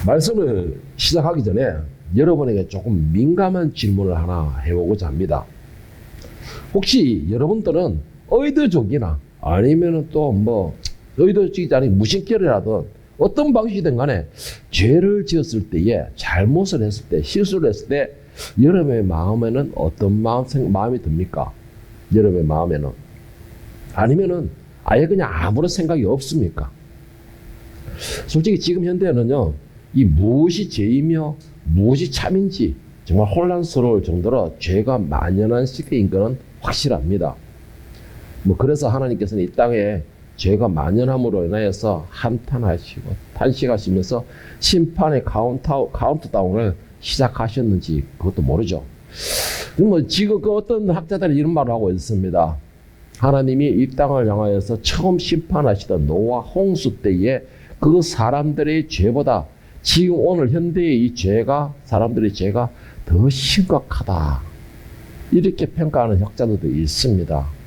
말씀을 시작하기 전에 여러분에게 조금 민감한 질문을 하나 해보고자 합니다. 혹시 여러분들은 의도적이나 아니면 또 뭐 의도적이지 않은 무심결이라든 어떤 방식이든 간에 죄를 지었을 때에 잘못을 했을 때 실수를 했을 때 여러분의 마음에는 어떤 마음이 듭니까? 여러분의 마음에는 아니면은 아예 그냥 아무런 생각이 없습니까? 솔직히 지금 현대에는요, 이 무엇이 죄이며 무엇이 참인지 정말 혼란스러울 정도로 죄가 만연한 시대인 것은 확실합니다. 그래서 하나님께서는 이 땅에 죄가 만연함으로 인하여서 한탄하시고 탄식하시면서 심판의 카운트다운을 시작하셨는지 그것도 모르죠. 지금 어떤 학자들이 이런 말을 하고 있습니다. 하나님이 이 땅을 향하여서 처음 심판하시던 노아 홍수 때에 그 사람들의 죄보다 지금 오늘 현대의 이 죄가 사람들의 죄가 더 심각하다 이렇게 평가하는 학자들도 있습니다.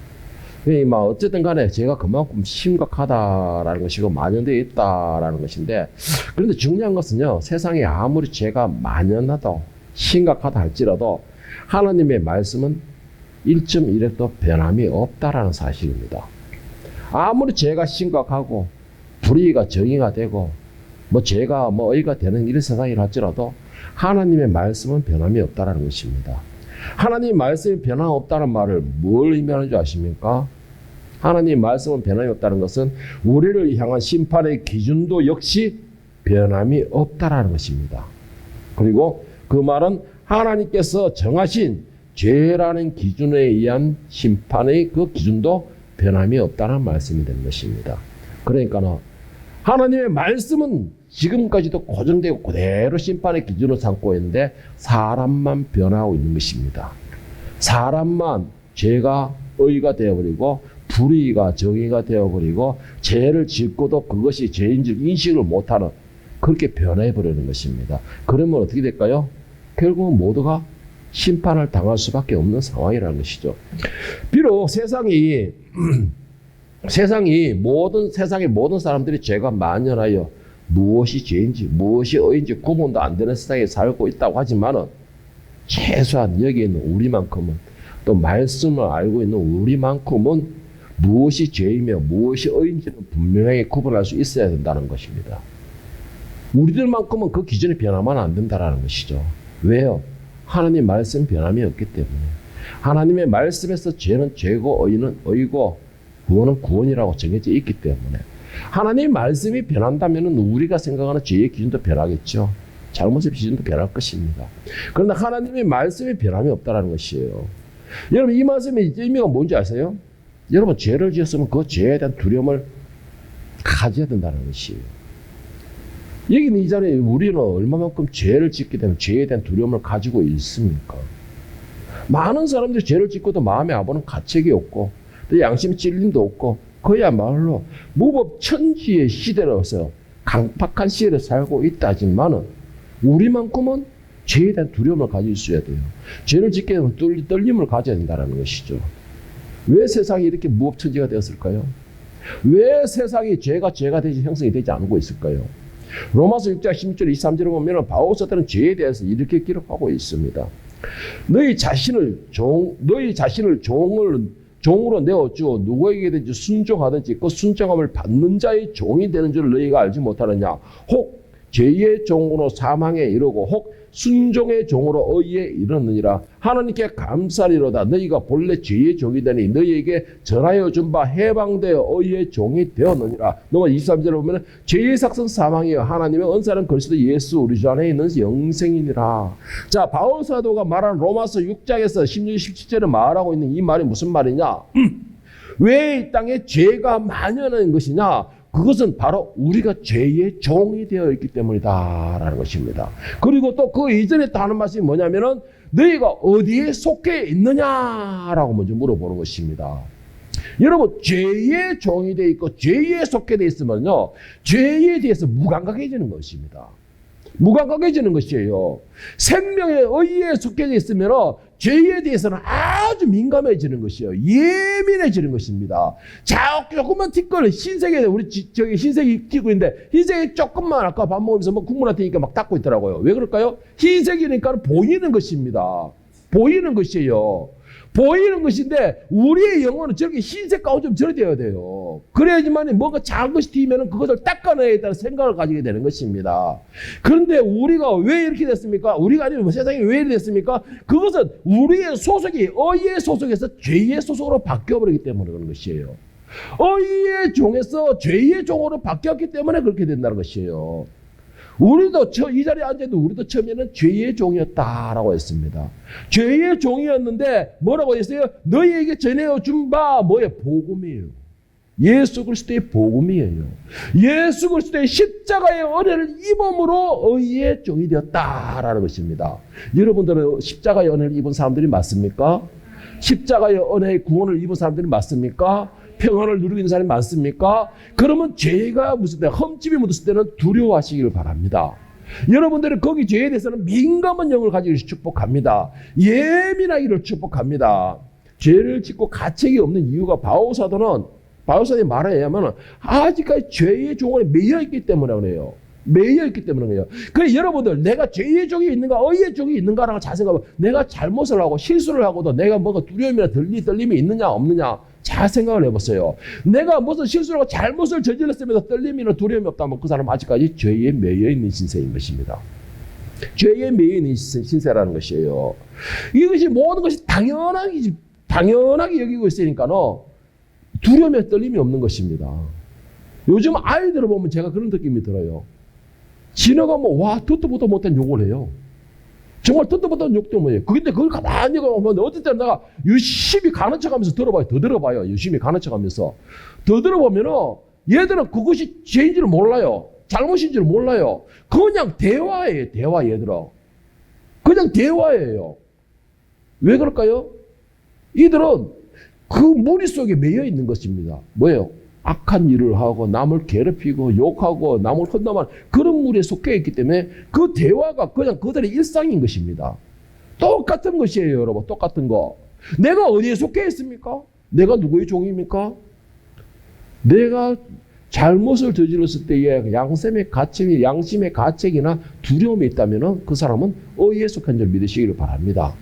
어쨌든 간에 죄가 그만큼 심각하다라는 것이고 만연되어 있다라는 것인데, 그런데 중요한 것은요, 세상에 아무리 죄가 만연하다 심각하다 할지라도 하나님의 말씀은 1.1획도 변함이 없다라는 사실입니다. 아무리 죄가 심각하고 불의가 정의가 되고 죄가 의가 되는 이런 세상이라 할지라도 하나님의 말씀은 변함이 없다라는 것입니다. 하나님의 말씀이 변함없다는 말을 뭘 의미하는 줄 아십니까? 하나님의 말씀은 변함이 없다는 것은 우리를 향한 심판의 기준도 역시 변함이 없다라는 것입니다. 그리고 그 말은 하나님께서 정하신 죄라는 기준에 의한 심판의 그 기준도 변함이 없다는 말씀이 되는 것입니다. 그러니까 하나님의 말씀은 지금까지도 고정되고 그대로 심판의 기준을 삼고 있는데 사람만 변화하고 있는 것입니다. 사람만 죄가 의가 되어버리고 불의가 정의가 되어버리고 죄를 짓고도 그것이 죄인 줄 인식을 못하는 그렇게 변해버리는 것입니다. 그러면 어떻게 될까요? 결국은 모두가 심판을 당할 수밖에 없는 상황이라는 것이죠. 비록 세상의 모든 사람들이 죄가 만연하여 무엇이 죄인지 무엇이 의인지 구분도 안 되는 세상에 살고 있다고 하지만은 최소한 여기 있는 우리만큼은 또 말씀을 알고 있는 우리만큼은 무엇이 죄이며 무엇이 의인지는 분명하게 구분할 수 있어야 된다는 것입니다. 우리들만큼은 그 기준이 변하면 안 된다는 것이죠. 왜요? 하나님 말씀 변함이 없기 때문에. 하나님의 말씀에서 죄는 죄고 의는 의고 구원은 구원이라고 정해져 있기 때문에 하나님의 말씀이 변한다면 우리가 생각하는 죄의 기준도 변하겠죠. 잘못의 기준도 변할 것입니다. 그러나 하나님의 말씀이 변함이 없다는 것이에요. 여러분 이 말씀의 의미가 뭔지 아세요? 여러분 죄를 지었으면 그 죄에 대한 두려움을 가져야 된다는 것이에요. 여기는 이 자리에 우리는 얼마만큼 죄를 짓게 되면 죄에 대한 두려움을 가지고 있습니까? 많은 사람들이 죄를 짓고도 마음에 아무런 가책이 없고 또 양심 찔림도 없고 그야말로 무법천지의 시대로서 강팍한 시대를 살고 있다지만은 우리만큼은 죄에 대한 두려움을 가지고 있어야 돼요. 죄를 짓게 되면 떨림을 가져야 된다는 것이죠. 왜 세상이 이렇게 무법천지가 되었을까요? 왜 세상이 죄가 되지 형성이 되지 않고 있을까요? 로마서 6장 16절 23절을 보면 바울 사도는 죄에 대해서 이렇게 기록하고 있습니다. 너희 자신을 종으로 내어주어 누구에게든지 순종하든지 그 순종함을 받는 자의 종이 되는 줄 너희가 알지 못하느냐. 혹 죄의 종으로 사망에 이르고 혹 순종의 종으로 의에 이르느니라. 하나님께 감사리로다. 너희가 본래 죄의 종이 되니 너희에게 전하여 준 바 해방되어 의의 종이 되었느니라. 넘어 23절에 보면 죄의 삭선 사망이여 하나님의 은사는 그리스도 예수 우리 주 안에 있는 영생이니라. 자, 바울 사도가 말한 로마서 6장에서 16, 17절에 말하고 있는 이 말이 무슨 말이냐? 왜 이 땅에 죄가 만연한 것이냐? 그것은 바로 우리가 죄의 종이 되어 있기 때문이다라는 것입니다. 그리고 또 그 이전에 또 하는 말씀이 뭐냐면은 너희가 어디에 속해 있느냐라고 먼저 물어보는 것입니다. 여러분 죄의 종이 되어 있고 죄에 속해 되어 있으면요 죄에 대해서 무감각해지는 것입니다. 무감각해지는 것이에요. 생명의 의에 속해 있으면 죄에 대해서는 아주 민감해지는 것이에요. 예민해지는 것입니다. 자, 조금만 티끌, 흰색에, 저기 흰색이 튀고 있는데, 흰색이 조금만 아까 밥 먹으면서 뭐 국물 같으니까 막 닦고 있더라고요. 왜 그럴까요? 흰색이니까 보이는 것입니다. 보이는 것이에요. 보이는 것인데 우리의 영혼은 저렇게 흰색 가운데 좀 저래야 돼요. 그래야지만 뭔가 작은 것이 튀면 그것을 닦아내야겠다는 생각을 가지게 되는 것입니다. 그런데 우리가 왜 이렇게 됐습니까? 우리가 아니면 세상이 왜 이렇게 됐습니까? 그것은 우리의 소속이 의의 소속에서 죄의 소속으로 바뀌어버리기 때문에 그런 것이에요. 의의 종에서 죄의 종으로 바뀌었기 때문에 그렇게 된다는 것이에요. 우리도 이 자리에 앉아도 우리도 처음에는 죄의 종이었다라고 했습니다. 죄의 종이었는데 뭐라고 했어요? 너희에게 전해어 준 바 뭐예요? 복음이에요. 예수 그리스도의 복음이에요. 예수 그리스도의 십자가의 은혜를 입음으로 의의 종이 되었다라는 것입니다. 여러분들은 십자가의 은혜를 입은 사람들이 맞습니까? 십자가의 은혜의 구원을 입은 사람들이 맞습니까? 평안을 누리고 있는 사람이 많습니까? 그러면 죄가 묻을 때, 흠집이 묻었을 때는 두려워하시기를 바랍니다. 여러분들은 거기 죄에 대해서는 민감한 영을 가지고 축복합니다. 예민하기를 축복합니다. 죄를 짓고 가책이 없는 이유가 바울사도의 말에 의하면 아직까지 죄의 종원에 매여있기 때문에 그래요. 매여있기 때문에 그래요. 그래 여러분들 내가 죄의 종이 있는가 의의 종이 있는가라고 잘 생각하면 내가 잘못을 하고 실수를 하고도 내가 뭔가 두려움이나 떨림이 있느냐 없느냐 잘 생각을 해보세요. 내가 무슨 실수를 하고 잘못을 저질렀으면서 떨림이나 두려움이 없다면 그 사람은 아직까지 죄에 매여있는 신세인 것입니다. 죄에 매여있는 신세라는 것이에요. 이것이 모든 것이 당연하게 여기고 있으니까는 두려움에 떨림이 없는 것입니다. 요즘 아이들을 보면 제가 그런 느낌이 들어요. 지나가면 와 듣도 보도 못한 욕을 해요. 정말 듣도 못한 욕도 뭐예요. 근데 그걸 가만히 보면 어떨 때는 내가 열심히 가는 척하면서 들어봐요. 더 들어봐요. 열심히 가는 척하면서 더 들어보면은 얘들은 그것이 죄인지를 몰라요. 잘못인지를 몰라요. 그냥 대화예요. 대화 얘들은. 그냥 대화예요. 왜 그럴까요? 이들은 그 무리 속에 매여 있는 것입니다. 뭐예요? 악한 일을 하고 남을 괴롭히고 욕하고 남을 험담하는 그런 무리에 속해 있기 때문에 그 대화가 그냥 그들의 일상인 것입니다. 똑같은 것이에요, 여러분. 똑같은 거. 내가 어디에 속해 있습니까? 내가 누구의 종입니까? 내가 잘못을 저질렀을 때에 양심의 가책이나 두려움이 있다면 그 사람은 의에 속한 줄 믿으시기를 바랍니다.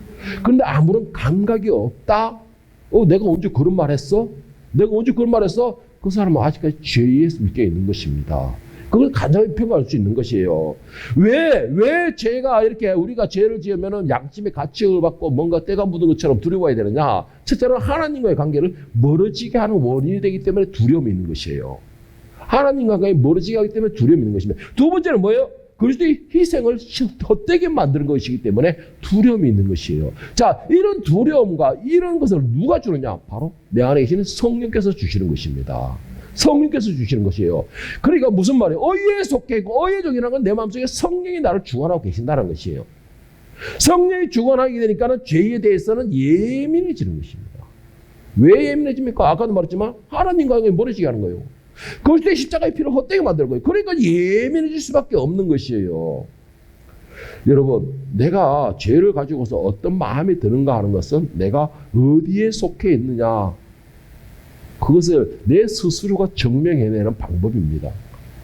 그런데 아무런 감각이 없다? 내가 언제 그런 말 했어? 내가 언제 그런 말 했어? 그 사람은 아직까지 죄에 묶여 있는 것입니다. 그걸 간단히 평가할 수 있는 것이에요. 왜 죄가 이렇게 우리가 죄를 지으면 양심의 가책을 받고 뭔가 때가 묻은 것처럼 두려워야 되느냐? 첫째는 하나님과의 관계를 멀어지게 하는 원인이 되기 때문에 두려움이 있는 것이에요. 하나님과 관계가 멀어지게 하기 때문에 두려움이 있는 것입니다. 두 번째는 뭐예요? 그리스도의 희생을 헛되게 만드는 것이기 때문에 두려움이 있는 것이에요. 자, 이런 두려움과 이런 것을 누가 주느냐? 바로 내 안에 계시는 성령께서 주시는 것입니다. 성령께서 주시는 것이에요. 그러니까 무슨 말이에요? 의에 속해 있고 의의 종이라는 건 내 마음속에 성령이 나를 주관하고 계신다는 것이에요. 성령이 주관하게 되니까는 죄에 대해서는 예민해지는 것입니다. 왜 예민해집니까? 아까도 말했지만 하나님과 관계가 멀어지게 하는 거예요. 그리스도의 십자가의 피를 헛되게 만드는 거예요. 그러니까 예민해질 수밖에 없는 것이에요. 여러분, 내가 죄를 가지고서 어떤 마음이 드는가 하는 것은 내가 어디에 속해 있느냐, 그것을 내 스스로가 증명해내는 방법입니다.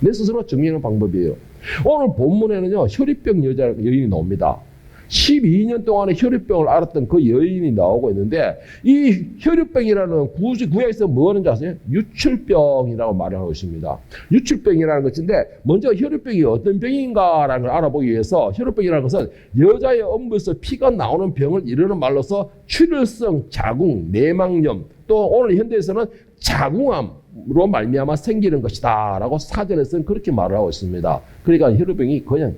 내 스스로가 증명하는 방법이에요. 오늘 본문에는요, 혈입병 여인이 나옵니다. 12년 동안에 혈유병을 앓았던 그 여인이 나오고 있는데 이 혈유병이라는 구약에서 뭐 하는지 아세요? 유출병이라고 말을 하고 있습니다. 유출병이라는 것인데 먼저 혈유병이 어떤 병인가라는 걸 알아보기 위해서 혈유병이라는 것은 여자의 엄부에서 피가 나오는 병을 이르는 말로서 출혈성 자궁, 내막염 또 오늘 현대에서는 자궁암으로 말미암아 생기는 것이다 라고 사전에서는 그렇게 말을 하고 있습니다. 그러니까 혈유병이 그냥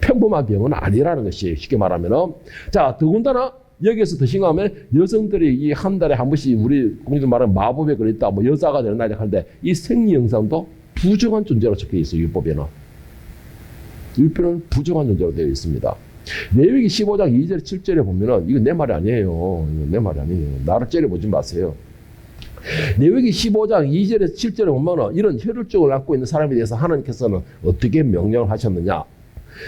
평범한 병은 아니라는 것이 쉽게 말하면. 자, 더군다나 여기에서 더 심하면 여성들이 이 한 달에 한 번씩 우리 공주들 말하는 마법에 걸렸다, 뭐 여자가 되는 날이 하는데 이 생리 현상도 부정한 존재로 적혀 있어요. 율법에는. 율법은 부정한 존재로 되어 있습니다. 레위기 15장 2절 7절에 보면은 이거 내 말이 아니에요. 이거 내 말이 아니에요. 나를 째려보지 마세요. 레위기 15장 2절에서 7절에 보면은 이런 혈혈증을 갖고 있는 사람에 대해서 하나님께서는 어떻게 명령을 하셨느냐?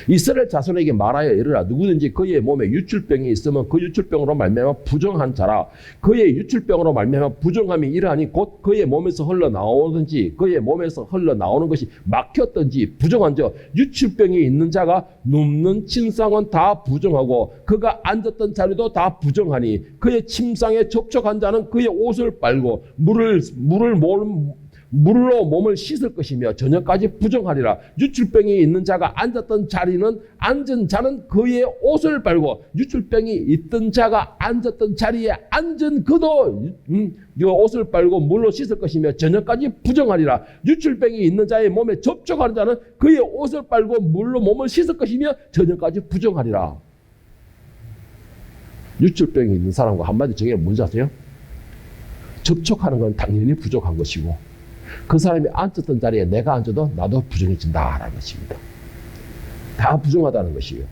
이스라엘 자손에게 말하여 이르라. 누구든지 그의 몸에 유출병이 있으면 그 유출병으로 말미암아 부정한 자라. 그의 유출병으로 말미암아 부정함이 이러하니 곧 그의 몸에서 흘러나오든지 그의 몸에서 흘러나오는 것이 막혔든지 부정한 자. 유출병이 있는 자가 눕는 침상은 다 부정하고 그가 앉았던 자리도 다 부정하니 그의 침상에 접촉한 자는 그의 옷을 빨고 물로 몸을 씻을 것이며 저녁까지 부정하리라. 유출병이 있는 자가 앉았던 자리는 앉은 자는 그의 옷을 빨고 유출병이 있던 자가 앉았던 자리에 앉은 그도 옷을 빨고 물로 씻을 것이며 저녁까지 부정하리라. 유출병이 있는 자의 몸에 접촉하는 자는 그의 옷을 빨고 물로 몸을 씻을 것이며 저녁까지 부정하리라. 유출병이 있는 사람과 한마디 정의가 뭔지 아세요? 접촉하는 건 당연히 부족한 것이고 그 사람이 앉았던 자리에 내가 앉아도 나도 부정해진다라는 것입니다. 다 부정하다는 것이에요.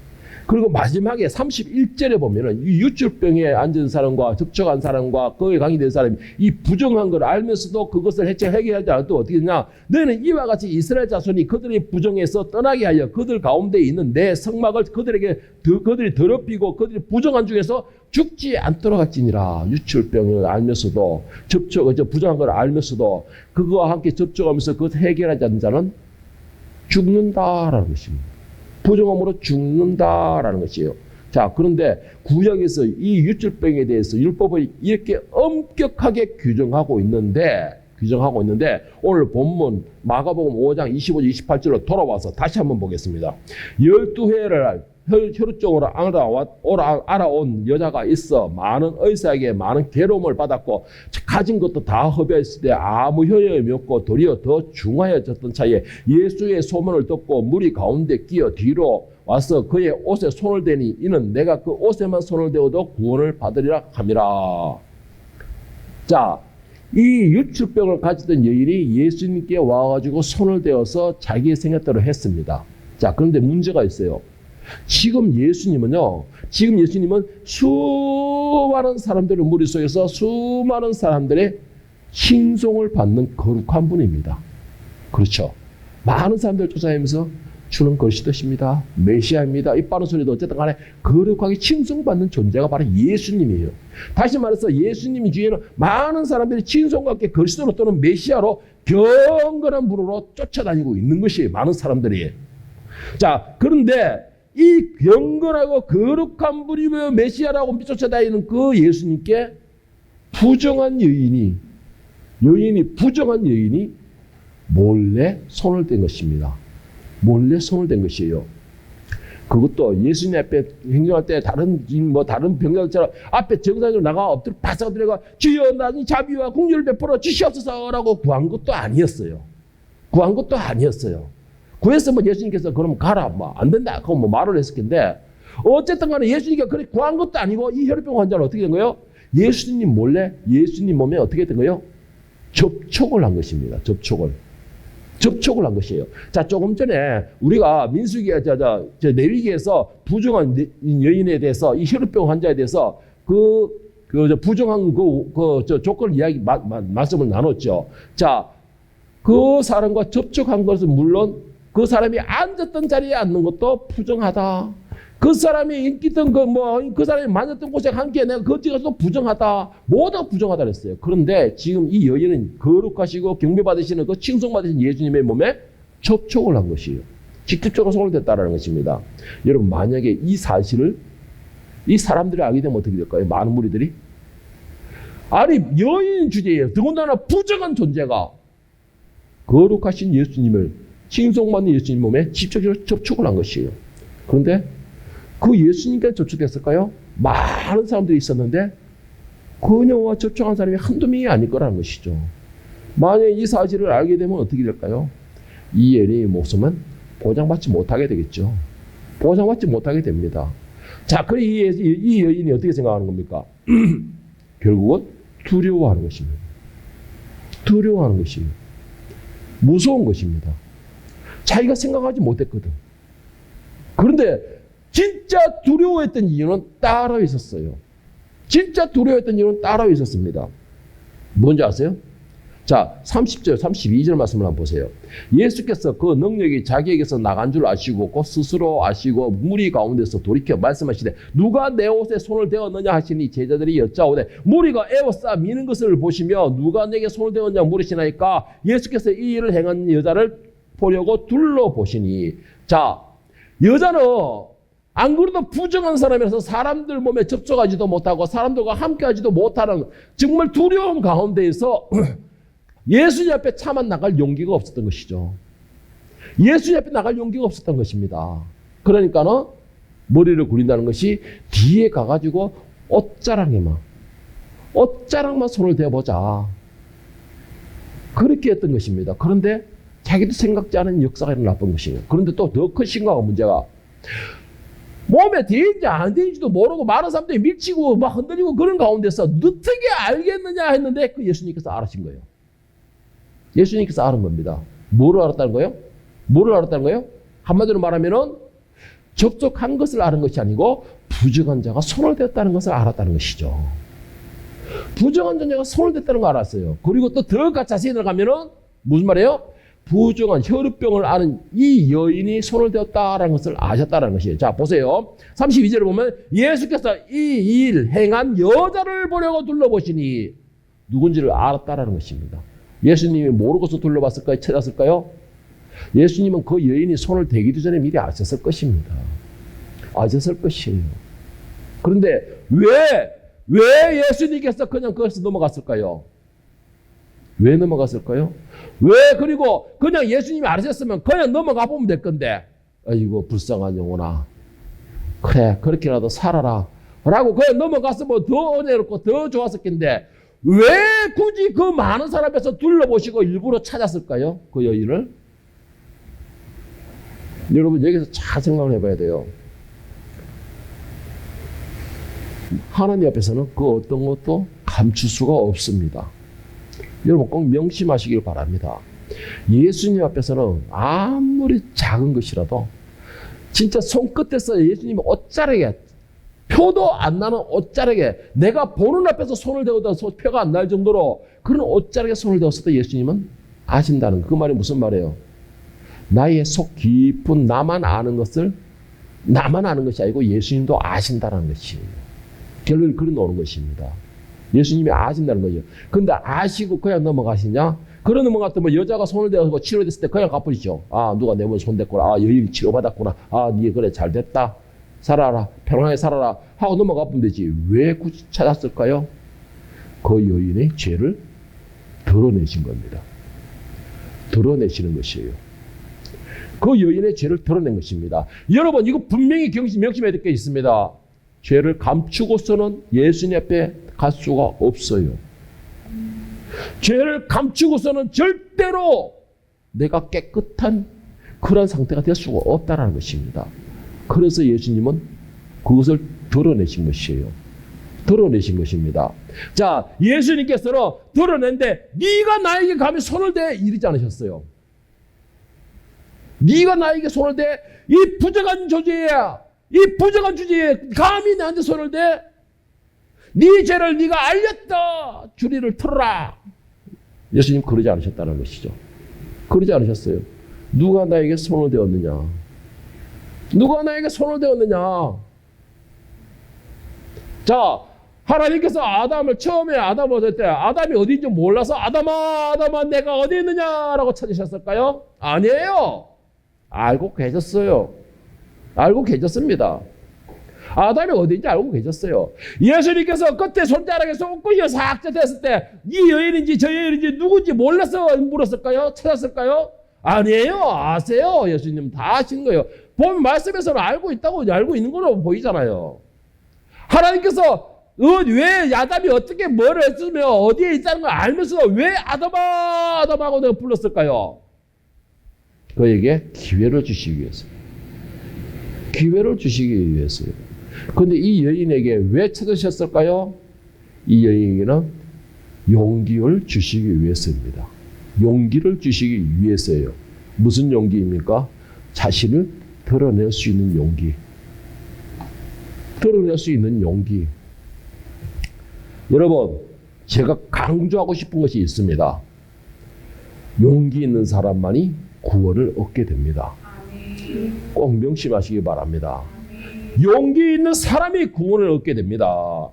그리고 마지막에 31절에 보면은 이 유출병에 앉은 사람과 접촉한 사람과 그에 관계된 사람이 이 부정한 걸 알면서도 그것을 해결하지 않아도 어떻게 되냐? 너희는 이와 같이 이스라엘 자손이 그들의 부정에서 떠나게 하여 그들 가운데 있는 내 성막을 그들이 더럽히고 그들이 부정한 중에서 죽지 않도록 할지니라. 유출병을 알면서도 부정한 걸 알면서도 그거와 함께 접촉하면서 그것을 해결하지 않는 자는 죽는다라는 것입니다. 부정함으로 죽는다라는 것이에요. 자, 그런데 구약에서 이 유출병에 대해서 율법을 이렇게 엄격하게 규정하고 있는데 오늘 본문 마가복음 5장 25절 28절로 돌아와서 다시 한번 보겠습니다. 12회를 혈루증으로 알아온 여자가 있어 많은 의사에게 많은 괴로움을 받았고 가진 것도 다 허비했을 때 아무 효용이 없고 도리어 더 중하여졌던 차에 예수의 소문을 듣고 무리 가운데 끼어 뒤로 와서 그의 옷에 손을 대니 이는 내가 그 옷에만 손을 대어도 구원을 받으리라 함이라. 자, 이 유출병을 가지던 여인이 예수님께 와가지고 손을 대어서 자기의 생각대로 했습니다. 자, 그런데 문제가 있어요. 지금 예수님은 수많은 사람들의 무리 속에서 수많은 사람들의 칭송을 받는 거룩한 분입니다. 그렇죠. 많은 사람들 쫓아다니면서 주는 그리스도십니다. 메시아입니다. 이 빠른 소리도 어쨌든 간에 거룩하게 칭송받는 존재가 바로 예수님이에요. 다시 말해서 예수님 뒤에는 많은 사람들이 칭송과 함께 그리스도로 또는 메시아로 경건한 분으로 쫓아다니고 있는 것이에요. 많은 사람들이. 자, 그런데 이 경건하고 거룩한 분이며 메시아라고 쫓아다니는 그 예수님께 부정한 여인이 몰래 손을 댄 것입니다. 몰래 손을 댄 것이에요. 그것도 예수님 앞에 행정할 때 다른 병자들처럼 앞에 정상으로 나가 엎드려 바싹 들어가 주여 나니 자비와 긍휼을 베풀어 주시옵소서라고 구한 것도 아니었어요. 구했으면 예수님께서 그럼 가라 안 된다 그거 말을 했을 텐데 어쨌든 간에 예수님께 그렇게 구한 것도 아니고 이 혈루병 환자는 어떻게 된 거예요? 예수님 몰래 예수님 몸에 어떻게 된 거예요? 접촉을 한 것입니다. 접촉을 한 것이에요. 자, 조금 전에 우리가 민수기 레위기에서 부정한 여인에 대해서 이 혈루병 환자에 대해서 부정한 조건 이야기 말씀을 나눴죠. 자, 그 사람과 접촉한 것은 물론 그 사람이 앉았던 자리에 앉는 것도 부정하다. 그 사람이 인기던 그 사람이 만졌던 곳에 함께 내가 거기 가서 부정하다. 모두 부정하다 그랬어요. 그런데 지금 이 여인은 거룩하시고 경배받으시는 그 칭송받으신 예수님의 몸에 접촉을 한 것이에요. 직접적으로 손을 댔다라는 것입니다. 여러분, 만약에 이 사실을 이 사람들이 알게 되면 어떻게 될까요? 많은 무리들이. 아니, 여인 주제예요. 더군다나 부정한 존재가 거룩하신 예수님을 칭송받는 예수님 몸에 직접적으로 접촉을 한 것이에요. 그런데 그 예수님께 접촉했을까요? 많은 사람들이 있었는데 그녀와 접촉한 사람이 한두 명이 아닐 거라는 것이죠. 만약에 이 사실을 알게 되면 어떻게 될까요? 이 여인의 목숨은 보장받지 못하게 되겠죠. 보장받지 못하게 됩니다. 자, 그래 이 여인이 어떻게 생각하는 겁니까? 결국은 두려워하는 것입니다. 무서운 것입니다. 자기가 생각하지 못했거든. 그런데 진짜 두려워했던 이유는 따로 있었어요. 뭔지 아세요? 자, 30절, 32절 말씀을 한번 보세요. 예수께서 그 능력이 자기에게서 나간 줄 아시고 곧 스스로 아시고 무리 가운데서 돌이켜 말씀하시되 누가 내 옷에 손을 대었느냐 하시니 제자들이 여짜오되 무리가 에워싸 미는 것을 보시며 누가 내게 손을 대었냐 물으시나이까 예수께서 이 일을 행한 여자를 보려고 둘러보시니. 자, 여자는 안 그래도 부정한 사람이라서 사람들 몸에 접촉하지도 못하고 사람들과 함께하지도 못하는 정말 두려움 가운데에서 예수님 앞에 차만 나갈 용기가 없었던 것이죠. 예수님 앞에 나갈 용기가 없었던 것입니다. 그러니까는 머리를 굴린다는 것이 뒤에 가가지고 옷자락만 손을 대보자. 그렇게 했던 것입니다. 그런데 자기도 생각지 않은 역사가 일어났던 것이에요. 그런데 또 더 큰 심각한 문제가 몸에 되는지 안 되는지도 모르고 많은 사람들이 밀치고 막 흔들리고 그런 가운데서 어떻게 알겠느냐 했는데 그 예수님께서 알아신 거예요. 예수님께서 알은 겁니다. 뭐를 알았다는 거예요? 뭐를 알았다는 거예요? 한마디로 말하면은 접촉한 것을 아는 것이 아니고 부정한 자가 손을 댔다는 것을 알았다는 것이죠. 부정한 자가 손을 댔다는 걸 알았어요. 그리고 또 더 자세히 들어가면은 무슨 말이에요? 부정한 혈루병을 아는 이 여인이 손을 대었다라는 것을 아셨다는 것이에요. 자, 보세요. 32절을 보면 예수께서 이 일 행한 여자를 보려고 둘러보시니 누군지를 알았다라는 것입니다. 예수님이 모르고서 둘러봤을까요? 찾았을까요? 예수님은 그 여인이 손을 대기도 전에 미리 아셨을 것입니다. 아셨을 것이에요. 그런데 왜 예수님께서 그냥 거기서 넘어갔을까요? 왜 넘어갔을까요? 왜 그리고 그냥 예수님이 알으셨으면 그냥 넘어가 보면 될 건데 아이고 불쌍한 영혼아 그래 그렇게라도 살아라 라고 그냥 넘어갔으면 더 은혜롭고 더 좋았을 텐데 왜 굳이 그 많은 사람에서 둘러보시고 일부러 찾았을까요? 그 여인을? 여러분 여기서 잘 생각을 해봐야 돼요. 하나님 앞에서는 그 어떤 것도 감출 수가 없습니다. 여러분 꼭 명심하시길 바랍니다. 예수님 앞에서는 아무리 작은 것이라도 진짜 손끝에서 예수님이 옷자락에 표도 안 나는 옷자락에 내가 보는 앞에서 손을 대어도 표가 안 날 정도로 그런 옷자락에 손을 대었어도 예수님은 아신다는 그 말이 무슨 말이에요? 나의 속 깊은 나만 아는 것이 아니고 예수님도 아신다는 것이에요. 결론이 그런 오는 것입니다. 예수님이 아신다는 거죠. 근데 아시고 그냥 넘어가시냐? 그런 넘어갔더니 여자가 손을 대고 치료됐을 때 그냥 갚으시죠. 아, 누가 내 몸에 손 댔구나. 아, 여인이 치료받았구나. 아, 네 그래 잘 됐다. 살아라. 편안하게 살아라. 하고 넘어가면 되지. 왜 굳이 찾았을까요? 그 여인의 죄를 드러내신 겁니다. 드러내시는 것이에요. 그 여인의 죄를 드러낸 것입니다. 여러분 이거 분명히 명심해야 될 게 있습니다. 죄를 감추고서는 예수님 앞에 갈 수가 없어요. 죄를 감추고서는 절대로 내가 깨끗한 그런 상태가 될 수가 없다는 것입니다. 그래서 예수님은 그것을 드러내신 것이에요. 드러내신 것입니다. 자, 예수님께서는 드러낸데 네가 나에게 감히 손을 대 이러지 않으셨어요. 네가 나에게 손을 대 이 부정한 존재야. 이 부정한 주제에 감히 나한테 손을 대? 네 죄를 네가 알렸다. 주리를 틀어라. 예수님 그러지 않으셨다는 것이죠. 그러지 않으셨어요. 누가 나에게 손을 대었느냐? 누가 나에게 손을 대었느냐? 자, 하나님께서 아담을 처음에 아담을 얻을 때 아담이 어디인지 몰라서 아담아 내가 어디 있느냐라고 찾으셨을까요? 아니에요. 알고 계셨어요. 알고 계셨습니다. 아담이 어디인지 알고 계셨어요. 예수님께서 그때 손자락에서 옷구리가 싹 됐을 때 이 여인인지 저 여인인지 누군지 몰라서 물었을까요? 찾았을까요? 아니에요. 아세요. 예수님 다 아시는 거예요. 보면 말씀에서는 알고 있다고 알고 있는 걸로 보이잖아요. 하나님께서 왜 아담이 어떻게 뭐를 했으며 어디에 있다는 걸 알면서 왜 아담하고 내가 불렀을까요? 그에게 기회를 주시기 위해서. 기회를 주시기 위해서요. 그런데 이 여인에게 왜 찾으셨을까요? 이 여인에게는 용기를 주시기 위해서입니다. 용기를 주시기 위해서예요. 무슨 용기입니까? 자신을 드러낼 수 있는 용기. 드러낼 수 있는 용기. 여러분, 제가 강조하고 싶은 것이 있습니다. 용기 있는 사람만이 구원을 얻게 됩니다. 꼭 명심하시기 바랍니다. 용기 있는 사람이 구원을 얻게 됩니다.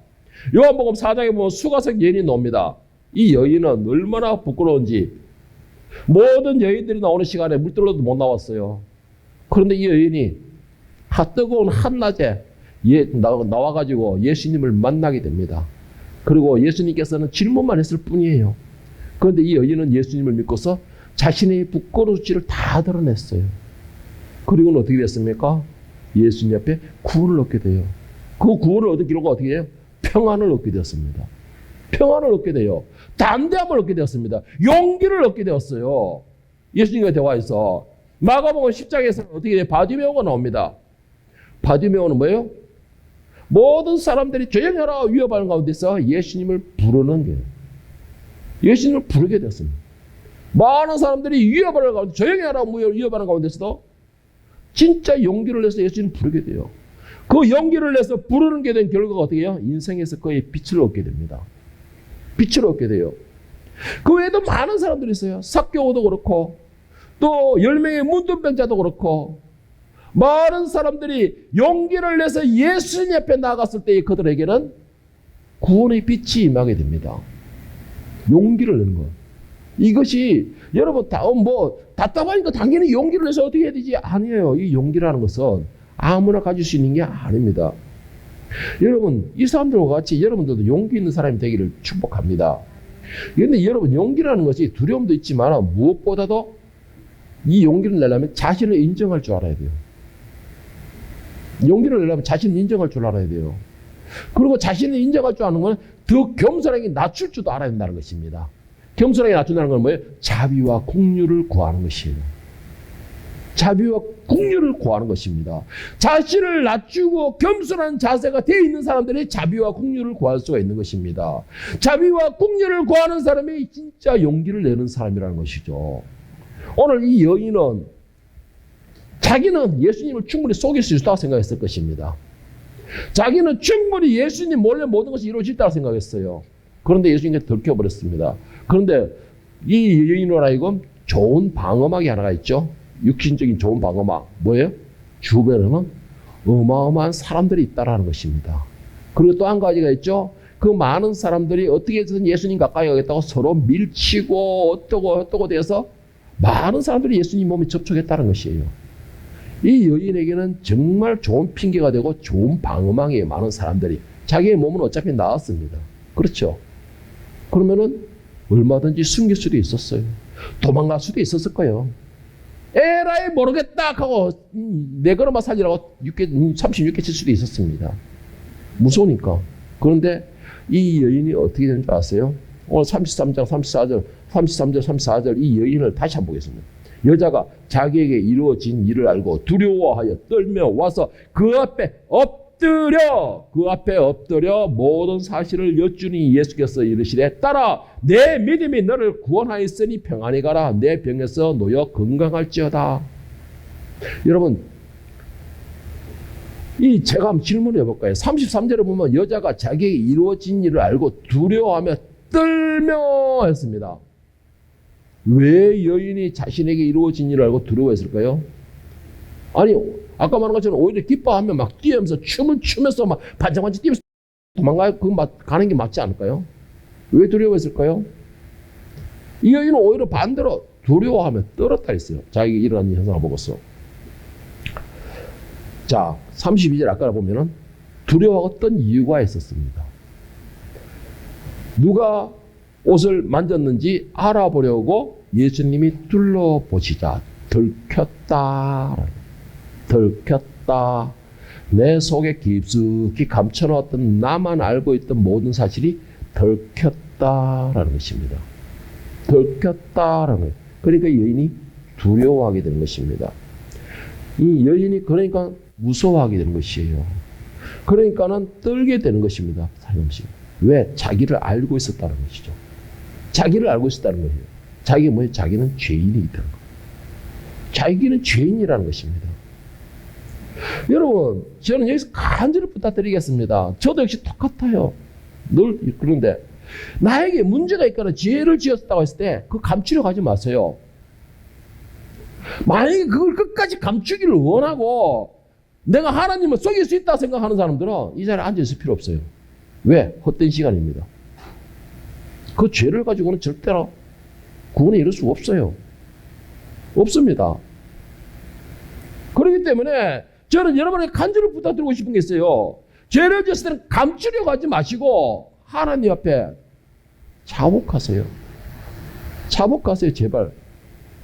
요한복음 4장에 보면 수가성 여인이 나옵니다. 이 여인은 얼마나 부끄러운지 모든 여인들이 나오는 시간에 물들러도 못 나왔어요. 그런데 이 여인이 뜨거운 한낮에 나와가지고 예수님을 만나게 됩니다. 그리고 예수님께서는 질문만 했을 뿐이에요. 그런데 이 여인은 예수님을 믿고서 자신의 부끄러움을 다 드러냈어요. 그리고는 어떻게 됐습니까? 예수님 앞에 구원을 얻게 돼요. 그 구원을 얻은 결과가 어떻게 해요? 평안을 얻게 되었습니다. 평안을 얻게 돼요. 담대함을 얻게 되었습니다. 용기를 얻게 되었어요. 예수님과 대화해서 마가복음 10장에서는 어떻게 돼요? 바디메오가 나옵니다. 바디메오는 뭐예요? 모든 사람들이 조용히 하라 위협하는 가운데서 예수님을 부르는 거예요. 예수님을 부르게 되었습니다. 많은 사람들이 위협하는 가운데 조용히 하라 위협하는 가운데서도 진짜 용기를 내서 예수님을 부르게 돼요. 그 용기를 내서 부르는 게 된 결과가 어떻게 해요? 인생에서 그의 빛을 얻게 됩니다. 빛을 얻게 돼요. 그 외에도 많은 사람들이 있어요. 삭개오도 그렇고 또 10명의 문둥병자도 그렇고 많은 사람들이 용기를 내서 예수님 앞에 나갔을 때 그들에게는 구원의 빛이 임하게 됩니다. 용기를 내는 것. 이것이 여러분 답답하니까 당연히 용기를 내서 어떻게 해야 되지? 아니에요. 이 용기라는 것은 아무나 가질 수 있는 게 아닙니다. 여러분 이 사람들과 같이 여러분들도 용기 있는 사람이 되기를 축복합니다. 그런데 여러분 용기라는 것이 두려움도 있지만 무엇보다도 이 용기를 내려면 자신을 인정할 줄 알아야 돼요. 용기를 내려면 자신을 인정할 줄 알아야 돼요. 그리고 자신을 인정할 줄 아는 건 더 겸손하게 낮출 줄도 알아야 된다는 것입니다. 겸손하게 낮춘다는 건 뭐예요? 자비와 긍휼을 구하는 것이에요. 자비와 긍휼을 구하는 것입니다. 자신을 낮추고 겸손한 자세가 되어 있는 사람들이 자비와 긍휼을 구할 수가 있는 것입니다. 자비와 긍휼을 구하는 사람이 진짜 용기를 내는 사람이라는 것이죠. 오늘 이 여인은 자기는 예수님을 충분히 속일 수 있다고 생각했을 것입니다. 자기는 충분히 예수님 몰래 모든 것이 이루어질 거라고 생각했어요. 그런데 예수님께 들켜버렸습니다. 그런데 이 여인으로 하여금 좋은 방어막이 하나가 있죠. 육신적인 좋은 방어막. 뭐예요? 주변에는 어마어마한 사람들이 있다라는 것입니다. 그리고 또 한 가지가 있죠. 그 많은 사람들이 어떻게 해서든 예수님 가까이 가겠다고 서로 밀치고 어떠고 돼서 많은 사람들이 예수님 몸에 접촉했다는 것이에요. 이 여인에게는 정말 좋은 핑계가 되고 좋은 방어망이에요. 많은 사람들이. 자기의 몸은 어차피 나았습니다. 그렇죠? 그러면은 얼마든지 숨길 수도 있었어요. 도망갈 수도 있었을 거예요. 에라이 모르겠다 하고 내 걸음만 살리라고 36개 칠 수도 있었습니다. 무서우니까. 그런데 이 여인이 어떻게 되는 줄 아세요? 오늘 33장 34절 33절 34절 이 여인을 다시 한번 보겠습니다. 여자가 자기에게 이루어진 일을 알고 두려워하여 떨며 와서 그 앞에 엎드려 모든 사실을 여쭈니 예수께서 이르시되 딸아 내 믿음이 너를 구원하였으니 평안히 가라 내 병에서 놓여 건강할지어다. 여러분 제가 한번 질문해 볼까요? 33절에 보면 여자가 자기에게 이루어진 일을 알고 두려워하며 떨며 했습니다. 왜 여인이 자신에게 이루어진 일을 알고 두려워했을까요? 아니 아까 말한 것처럼 오히려 기뻐하며 막 뛰면서 춤을 추면서 막 반짝반짝 뛰면서 도망가요. 가는 게 맞지 않을까요? 왜 두려워했을까요? 이 여인은 오히려 반대로 두려워하며 떨었다 했어요. 자기가 일어나는 현상을 보고서. 자, 32절 아까 보면은 두려워했던 이유가 있었습니다. 누가 옷을 만졌는지 알아보려고 예수님이 둘러보시자 들켰다. 내 속에 깊숙이 감춰놓았던 나만 알고 있던 모든 사실이 들켰다라는 것입니다. 들켰다라는 거예요. 그러니까 여인이 두려워하게 되는 것입니다. 이 여인이 그러니까 무서워하게 되는 것이에요. 그러니까는 떨게 되는 것입니다. 살금씩. 왜? 자기를 알고 있었다는 것이죠. 자기를 알고 있었다는 거예요. 자기가 뭐예요? 자기는 죄인이 있다는 거예요. 자기는 죄인이라는 것입니다. 여러분, 저는 여기서 간절히 부탁드리겠습니다. 저도 역시 똑같아요. 늘 그런데 나에게 문제가 있거나 죄를 지었다고 했을 때 그 감추려 가지 마세요. 만약에 그걸 끝까지 감추기를 원하고 내가 하나님을 속일 수 있다고 생각하는 사람들은 이 자리에 앉아있을 필요 없어요. 왜? 헛된 시간입니다. 그 죄를 가지고는 절대로 구원에 이룰 수 없어요. 없습니다. 그렇기 때문에 저는 여러분에게 간절히 부탁드리고 싶은 게 있어요. 죄를 지었을 때는 감추려고 하지 마시고 하나님 앞에 자복하세요. 자복하세요, 제발.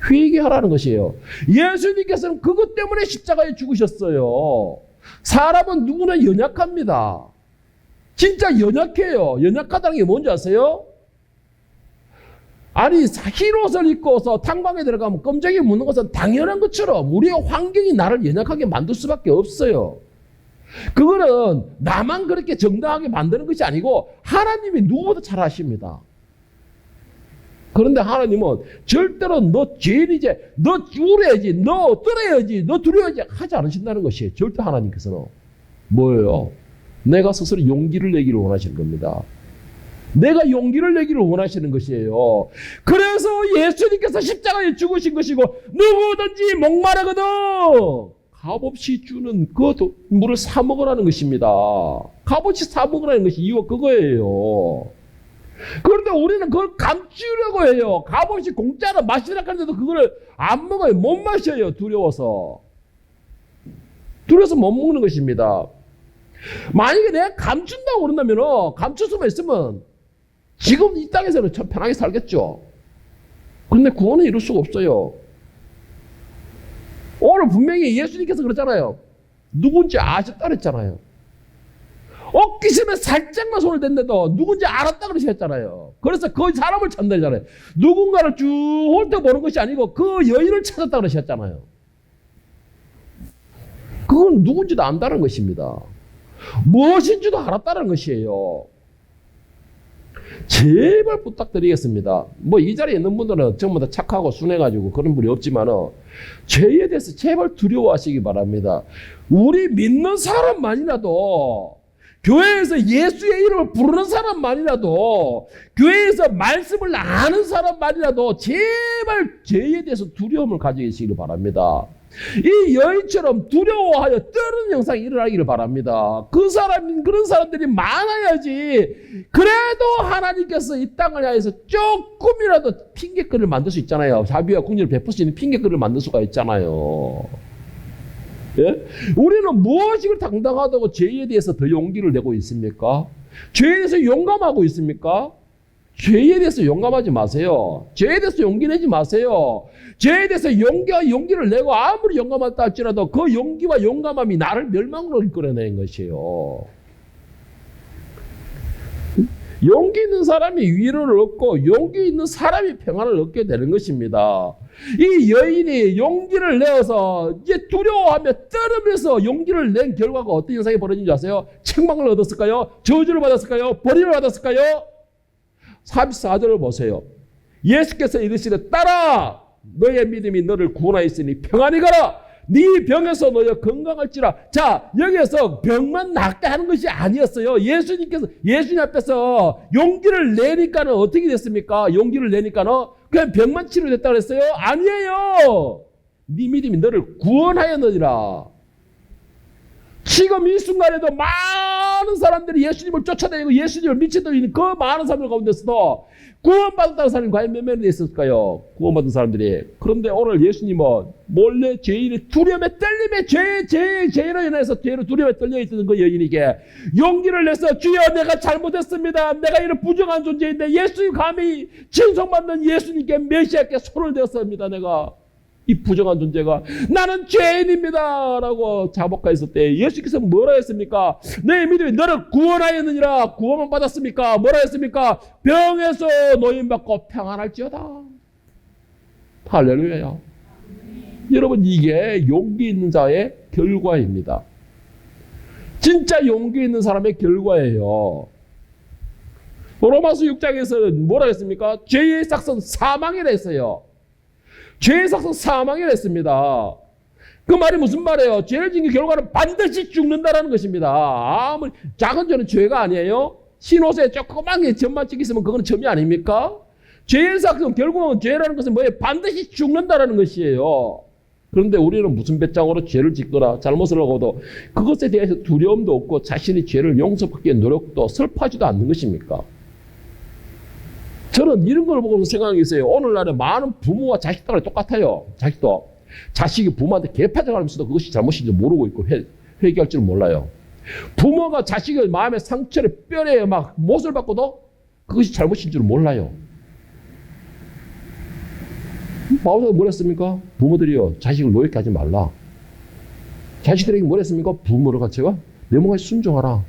회개하라는 것이에요. 예수님께서는 그것 때문에 십자가에 죽으셨어요. 사람은 누구나 연약합니다. 진짜 연약해요. 연약하다는 게 뭔지 아세요? 아니, 흰옷을 입고서 탕방에 들어가면 껌쟁이 묻는 것은 당연한 것처럼 우리의 환경이 나를 연약하게 만들 수밖에 없어요. 그거는 나만 그렇게 정당하게 만드는 것이 아니고 하나님이 누구보다 잘 아십니다. 그런데 하나님은 절대로 너 죄인이지, 너 울어야지, 너 떨어야지, 너 두려워야지 하지 않으신다는 것이에요. 절대 하나님께서는. 뭐예요? 내가 스스로 용기를 내기를 원하시는 겁니다. 내가 용기를 내기를 원하시는 것이에요. 그래서 예수님께서 십자가에 죽으신 것이고 누구든지 목마르거든 값없이 주는 그 물을 사 먹으라는 것입니다. 값없이 사 먹으라는 것이 이유가 그거예요. 그런데 우리는 그걸 감추려고 해요. 값없이 공짜로 마시라 하는데도 그걸 안 먹어요. 못 마셔요. 두려워서. 두려워서 못 먹는 것입니다. 만약에 내가 감춘다고 그런다면 감출 수만 있으면 지금 이 땅에서는 참 편하게 살겠죠. 그런데 구원은 이룰 수가 없어요. 오늘 분명히 예수님께서 그랬잖아요. 누군지 아셨다 그랬잖아요. 옥기심에 살짝만 손을 댔는데도 누군지 알았다 그러셨잖아요. 그래서 그 사람을 찾는다잖아요. 누군가를 쭉 훑어보는 것이 아니고 그 여인을 찾았다 그러셨잖아요. 그건 누군지도 안다는 것입니다. 무엇인지도 알았다는 것이에요. 제발 부탁드리겠습니다. 뭐 이 자리에 있는 분들은 전부 다 착하고 순해가지고 그런 분이 없지만 죄에 대해서 제발 두려워하시기 바랍니다. 우리 믿는 사람만이라도 교회에서 예수의 이름을 부르는 사람만이라도 교회에서 말씀을 아는 사람만이라도 제발 죄에 대해서 두려움을 가지고 계시기를 바랍니다. 이 여인처럼 두려워하여 떠는 영상이 일어나기를 바랍니다. 그런 사람들이 많아야지 그래도 하나님께서 이 땅을 향해서 조금이라도 핑계거리를 만들 수 있잖아요. 자비와 긍휼을 베풀 수 있는 핑계거리를 만들 수가 있잖아요. 예? 우리는 무엇을 당당하다고 죄에 대해서 더 용기를 내고 있습니까? 죄에 대해서 용감하고 있습니까? 죄에 대해서 용감하지 마세요. 죄에 대해서 용기 내지 마세요. 죄에 대해서 용기를 내고 아무리 용감하다 할지라도 그 용기와 용감함이 나를 멸망으로 이끌어내는 것이에요. 용기 있는 사람이 위로를 얻고 용기 있는 사람이 평안을 얻게 되는 것입니다. 이 여인이 용기를 내어서 이제 두려워하며 떨으면서 용기를 낸 결과가 어떤 현상이 벌어진 줄 아세요? 책망을 얻었을까요? 저주를 받았을까요? 버림을 받았을까요? 34절을 보세요. 예수께서 이르시되 딸아 너의 믿음이 너를 구원하였으니 평안히 가라. 네 병에서 너희 건강할지라. 자, 여기에서 병만 낫게 하는 것이 아니었어요. 예수님 앞에서 용기를 내니까는 어떻게 됐습니까? 용기를 내니까는 그냥 병만 치료됐다고 그랬어요? 아니에요. 네 믿음이 너를 구원하였느니라. 지금 이 순간에도 많은 사람들이 예수님을 쫓아다니고 예수님을 미쳐다니는 그 많은 사람들 가운데서도 구원받았다는 사람이 과연 몇 명이 있을까요? 구원받은 사람들이. 그런데 오늘 예수님은 몰래 죄인의 두려움에 떨림에 죄로 인해서 죄로 두려움에 떨려있던 그 여인에게 용기를 내서 주여 내가 잘못했습니다. 내가 이런 부정한 존재인데 예수님 감히 칭송받는 예수님께 메시아께 손을 대었습니다. 내가. 이 부정한 존재가 나는 죄인입니다 라고 자복하였을 때 예수께서 뭐라 했습니까? 내 믿음이 너를 구원하였느니라. 구원만 받았습니까? 뭐라 했습니까? 병에서 노임받고 평안할지어다. 할렐루야. 여러분 이게 용기 있는 자의 결과입니다. 진짜 용기 있는 사람의 결과예요. 로마서 6장에서는 뭐라 했습니까? 죄의 삭선 사망이라 했어요. 죄의 삭선 사망이라 했습니다. 그 말이 무슨 말이에요? 죄를 짓는 결과는 반드시 죽는다라는 것입니다. 아무리 작은 죄는 죄가 아니에요. 흰옷에 조그맣게 점만 찍혀 있으면 그건 점이 아닙니까? 죄의 삭은 결국은 죄라는 것은 뭐예요? 반드시 죽는다라는 것이에요. 그런데 우리는 무슨 배짱으로 죄를 짓거나 잘못을 하고도 그것에 대해서 두려움도 없고 자신이 죄를 용서받기 위한 노력도 슬퍼하지도 않는 것입니까? 저는 이런 걸 보고 생각이 있어요. 오늘날에 많은 부모와 자식들이 똑같아요. 자식도. 자식이 부모한테 개파져가면서도 그것이 잘못인지 모르고 있고 회개할 줄 몰라요. 부모가 자식의 마음의 상처를 뼈에 막 못을 받고도 그것이 잘못인 줄 몰라요. 바울사가 뭘 했습니까? 부모들이요, 자식을 노예케 하지 말라. 자식들에게 뭘 했습니까? 부모를 갖춰가 내 몸에 순종하라.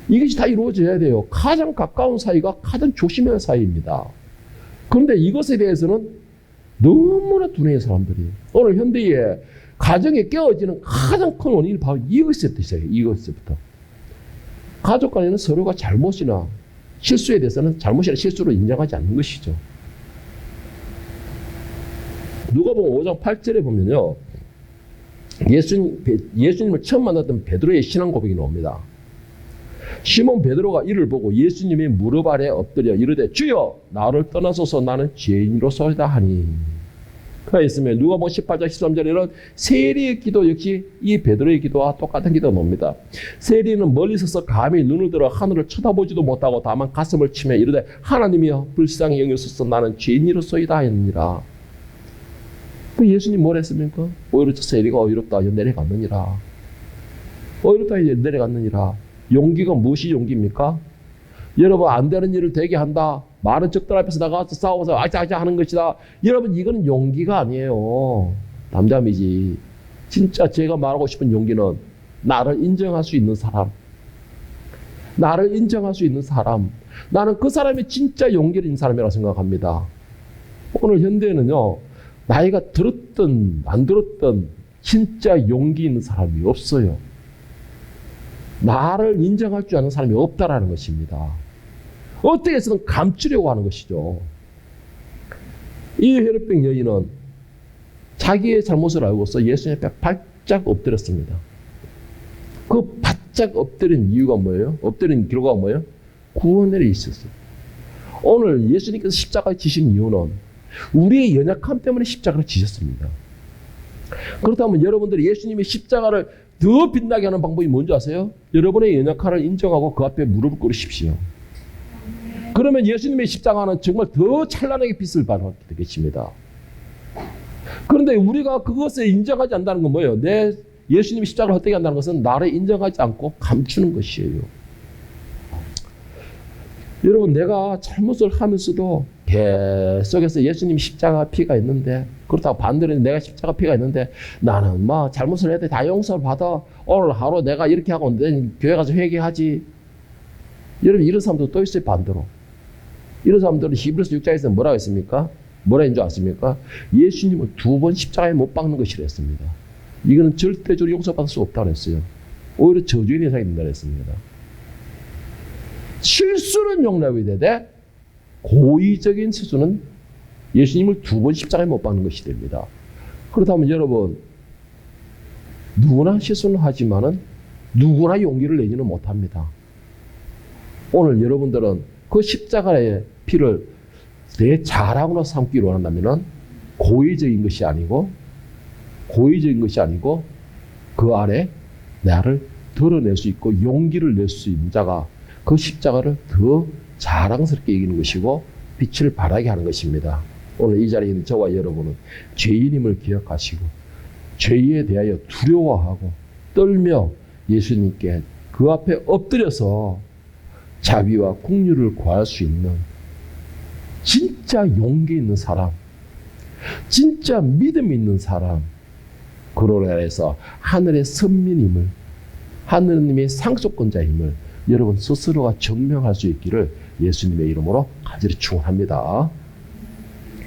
이것이 다 이루어져야 돼요. 가장 가까운 사이가 가장 조심해야 할 사이입니다. 그런데 이것에 대해서는 너무나 둔해요, 사람들이. 오늘 현대에 가정에 깨어지는 가장 큰 원인이 바로 이것부터 시작해요. 이것부터. 가족 간에는 서로가 잘못이나 실수에 대해서는 잘못이나 실수를 인정하지 않는 것이죠. 누가복음 5장 8절에 보면요, 예수님을 처음 만났던 베드로의 신앙 고백이 나옵니다. 시몬 베드로가 이를 보고 예수님의 무릎 아래 엎드려 이르되 주여 나를 떠나소서 나는 죄인으로소이다 하니. 그가 있으면 누가복음 18장 13절에는 세리의 기도 역시 이 베드로의 기도와 똑같은 기도가 옵니다. 세리는 멀리 서서 감히 눈을 들어 하늘을 쳐다보지도 못하고 다만 가슴을 치며 이르되 하나님이여 불쌍히 여기소서 나는 죄인으로소이다 하니라. 예수님 뭘 했습니까? 오히려 저 세리가 어이롭다 내려갔느니라. 어이롭다 내려갔느니라. 용기가 무엇이 용기입니까? 여러분, 안 되는 일을 되게 한다. 많은 적들 앞에서 나가서 싸워서 아자아자 하는 것이다. 여러분, 이거는 용기가 아니에요. 담담이지. 진짜 제가 말하고 싶은 용기는 나를 인정할 수 있는 사람. 나를 인정할 수 있는 사람. 나는 그 사람이 진짜 용기를 있는 사람이라고 생각합니다. 오늘 현대에는요, 나이가 들었든 안 들었든 진짜 용기 있는 사람이 없어요. 나를 인정할 줄 아는 사람이 없다라는 것입니다. 어떻게 해서든 감추려고 하는 것이죠. 이 혈액병 여인은 자기의 잘못을 알고서 예수님 앞에 바짝 엎드렸습니다. 그 바짝 엎드린 이유가 뭐예요? 엎드린 결과가 뭐예요? 구원을 있었어요. 오늘 예수님께서 십자가에 지신 이유는 우리의 연약함 때문에 십자가를 지셨습니다. 그렇다면 여러분들이 예수님의 십자가를 더 빛나게 하는 방법이 뭔지 아세요? 여러분의 연약함을 인정하고 그 앞에 무릎을 꿇으십시오. 그러면 예수님의 십자가는 정말 더 찬란하게 빛을 발하게 되겠습니다. 그런데 우리가 그것을 인정하지 않는다는 건 뭐예요? 내 예수님의 십자가를 헛되게 한다는 것은 나를 인정하지 않고 감추는 것이에요. 여러분, 내가 잘못을 하면서도 계속해서 예수님 십자가 피가 있는데, 그렇다고 반대로 내가 십자가 피가 있는데 나는 뭐 잘못을 해도 다 용서를 받아. 오늘 하루 내가 이렇게 하고 내일 교회 가서 회개하지. 여러분, 이런 사람도 또 있어요. 반대로. 이런 사람들은 히브리서 6장에서 뭐라고 했습니까? 뭐라 했는 줄 아십니까? 예수님을 2번 십자가에 못 박는 것이라 했습니다. 이거는 절대적으로 용서받을 수 없다고 했어요. 오히려 저주인 예상이 된다고 했습니다. 실수는 용납이 되되 고의적인 실수는 예수님을 2번 십자가에 못 박는 것이 됩니다. 그렇다면 여러분, 누구나 실수는 하지만은 누구나 용기를 내지는 못합니다. 오늘 여러분들은 그 십자가의 피를 내 자랑으로 삼기를 원한다면은 고의적인 것이 아니고 그 안에 나를 드러낼 수 있고 용기를 낼 수 있는 자가 그 십자가를 더 자랑스럽게 이기는 것이고 빛을 발하게 하는 것입니다. 오늘 이 자리에 있는 저와 여러분은 죄인임을 기억하시고 죄에 대하여 두려워하고 떨며 예수님께 그 앞에 엎드려서 자비와 긍휼을 구할 수 있는 진짜 용기 있는 사람, 진짜 믿음 있는 사람, 그로 인해서 하늘의 선민임을, 하느님의 상속권자임을 여러분 스스로가 증명할 수 있기를 예수님의 이름으로 간절히 축원합니다.